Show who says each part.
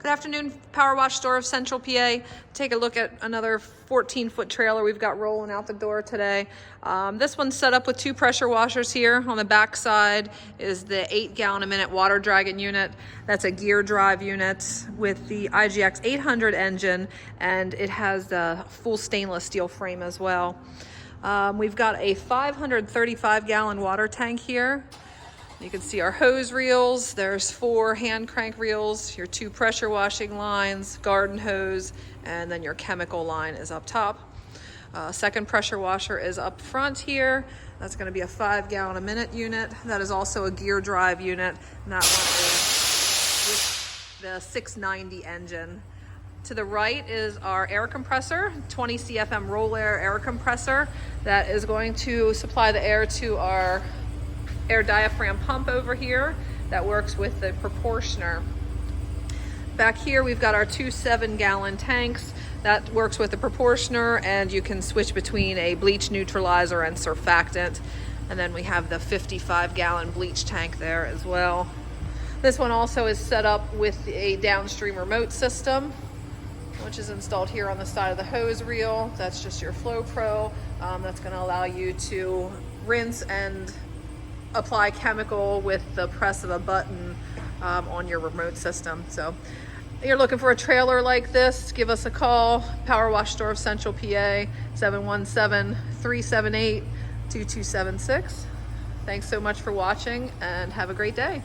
Speaker 1: Good afternoon, Power Wash store of Central PA. Take a look at another 14-foot trailer we've got rolling out the door today. This one's set up with 2 pressure washers here. On the back side is the 8-gallon-a-minute water dragon unit. That's a gear drive unit with the IGX 800 engine, and it has a full stainless steel frame as well. We've got a 535-gallon water tank here. You can see our hose reels. There's 4 hand crank reels, your 2 pressure washing lines, garden hose, and then your chemical line is up top. Second pressure washer is up front here. That's going to be a 5-gallon-a-minute unit. That is also a gear drive unit, and that one is with the 690 engine. To the right is our air compressor, 20 CFM Rolair air compressor that is going to supply the air to our air diaphragm pump over here that works with the proportioner. Back here we've got our 2 7-gallon tanks that works with the proportioner, and you can switch between a bleach neutralizer and surfactant. And then we have the 55-gallon bleach tank there as well. This one also is set up with a downstream remote system, which is installed here on the side of the hose reel. That's just your Flow Pro. That's going to allow you to rinse and apply chemical with the press of a button on your remote system. So if you're looking for a trailer like this, give us a call. Power Wash store of Central PA, 717-378-2276. Thanks so much for watching, and have a great day.